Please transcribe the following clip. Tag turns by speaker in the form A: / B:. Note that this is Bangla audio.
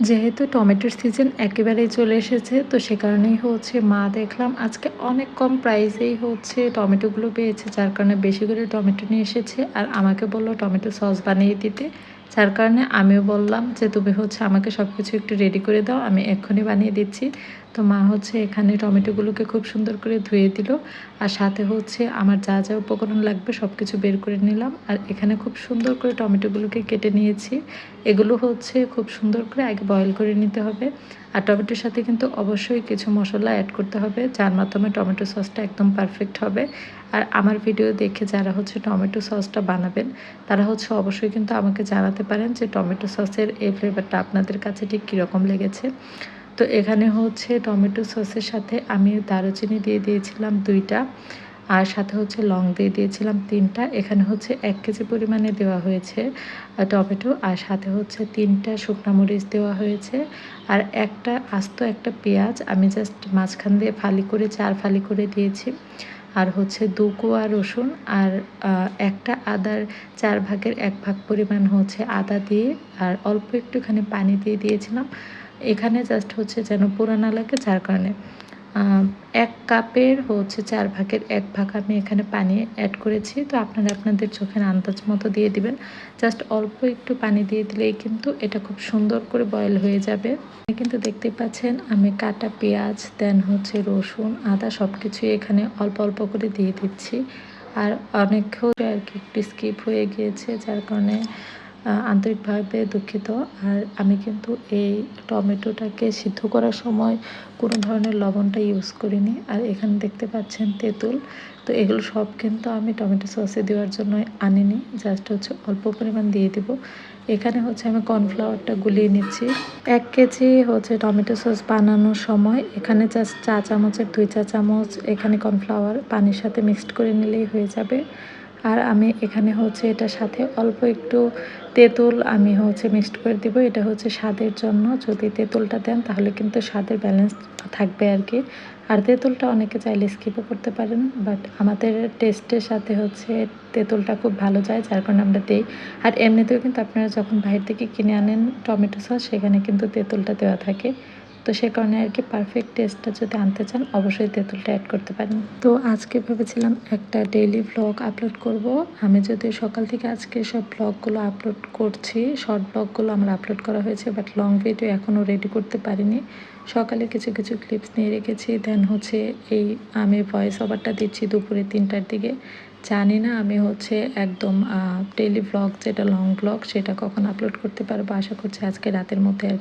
A: যেহেতু টমেটোর সিজন একেবারেই চলে এসেছে, তো সে কারণেই হচ্ছে মা দেখলাম আজকে অনেক কম প্রাইসেই হচ্ছে টমেটোগুলো পেয়েছে, যার কারণে বেশি করে টমেটো নিয়ে এসেছে আর আমাকে বলল টমেটো সস বানিয়ে দিতে। যার কারণে আমিও বললাম যে তুমি হচ্ছে আমাকে সব কিছু একটু রেডি করে দাও, আমি এক্ষুনি বানিয়ে দিচ্ছি। তো মা হচ্ছে এখানে টমেটোগুলোকে খুব সুন্দর করে ধুয়ে দিল, আর সাথে হচ্ছে আমার যা যা উপকরণ লাগবে সব কিছু বের করে নিলাম। আর এখানে খুব সুন্দর করে টমেটোগুলোকে কেটে নিয়েছি। এগুলো হচ্ছে খুব সুন্দর করে আগে বয়েল করে নিতে হবে। আর টমেটোর সাথে কিন্তু অবশ্যই কিছু মশলা অ্যাড করতে হবে, যার মাধ্যমে টমেটো সসটা একদম পারফেক্ট হবে। আর আমার ভিডিও দেখে যারা হচ্ছে টমেটো সসটা বানাবেন, তারা হচ্ছে অবশ্যই কিন্তু আমাকে জানাতে পারেন যে টমেটো সসের এই ফ্লেভারটা আপনাদের কাছে ঠিক কীরকম লেগেছে। তো এখানে হচ্ছে টমেটো সসের সাথে আমি দারুচিনি দিয়ে দিয়েছিলাম 2টা, আর সাথে হচ্ছে লং দিয়ে দিয়েছিলাম 3টা। এখানে হচ্ছে 1 কেজি পরিমাণে দেওয়া হয়েছে টমেটো, আর সাথে হচ্ছে 3টা শুকনা মরিচ দেওয়া হয়েছে, আর একটা পেঁয়াজ আমি জাস্ট মাঝখান দিয়ে ফালি করে 4 ফালি করে দিয়েছি, আর হচ্ছে 2 কোয়া রসুন, আর একটা আদার 4 ভাগের 1 ভাগ পরিমাণ হচ্ছে আদা দিয়ে, আর অল্প একটুখানি পানি দিয়ে দিয়েছিলাম এখানে, জাস্ট হচ্ছে যেন পুরা না লাগে, যার কারণে 1 কাপের হচ্ছে 4 ভাগের 1 ভাগ আমি এখানে পানি অ্যাড করেছি। তো আপনারা আপনাদের চোখের আন্দাজ মতো দিয়ে দিবেন। জাস্ট অল্প একটু পানি দিয়ে দিলেই কিন্তু এটা খুব সুন্দর করে বয়েল হয়ে যাবে। কিন্তু দেখতেই পাচ্ছেন আমি কাটা পেঁয়াজ, দেন হচ্ছে রসুন, আদা সব কিছুই এখানে অল্প অল্প করে দিয়ে দিচ্ছি। আর অনেক আর কি একটু স্কিপ হয়ে গিয়েছে, যার কারণে আন্তরিকভাবে দুঃখিত। আর আমি কিন্তু এই টমেটোটাকে সিদ্ধ করার সময় কোনো ধরনের লবণটা ইউজ করিনি। আর এখানে দেখতে পাচ্ছেন তেঁতুল, তো এগুলো সব কিন্তু আমি টমেটো সসে দেওয়ার জন্য আনিনি, জাস্ট হচ্ছে অল্প পরিমাণ দিয়ে দেব। এখানে হচ্ছে আমি কর্নফ্লাওয়ারটা গুলিয়ে নিচ্ছি। 1 কেজি হচ্ছে টমেটো সস বানানোর সময় এখানে জাস্ট চা চামচের 2 চা চামচ এখানে কর্নফ্লাওয়ার পানির সাথে মিক্সড করে নিলেই হয়ে যাবে। আর আমি এখানে হচ্ছে এটার সাথে অল্প একটু তেঁতুল আমি হচ্ছে মিক্সড করে দিব। এটা হচ্ছে স্বাদের জন্য, যদি তেঁতুলটা দেন তাহলে কিন্তু স্বাদের ব্যালেন্স থাকবে আর কি। আর তেঁতুলটা অনেকে চাইলে স্কিপও করতে পারেন, বাট আমাদের টেস্টের সাথে হচ্ছে তেঁতুলটা খুব ভালো যায়, যার কারণে আমরা দিই। আর এমনিতেও কিন্তু আপনারা যখন বাইরে থেকে কিনে আনেন টমেটো সস, সেখানে কিন্তু তেঁতুলটা দেওয়া থাকে। তো সে কারণে আর কি পারফেক্ট টেস্টটা যদি আনতে চান অবশ্যই তেঁতুলটা অ্যাড করতে পারেন। তো আজকে ভেবেছিলাম একটা ডেইলি ভ্লগ আপলোড করব। আমি যদি সকাল থেকে আজকে সব ভ্লগগুলো আপলোড করছি, শর্ট ভ্লগগুলো আমার আপলোড করা হয়েছে, বাট লং ভিডিও এখনও রেডি করতে পারিনি। সকালে কিছু কিছু ক্লিপস নিয়ে রেখেছি, দেন হচ্ছে এই আমি ভয়েস ওভারটা দিচ্ছি দুপুরে 3টার দিকে। জানি না আমি হচ্ছে একদম ডেইলি ভ্লগ যেটা লং ভ্লগ সেটা কখন আপলোড করতে পারবো, আশা করছি আজকে রাতের মধ্যে।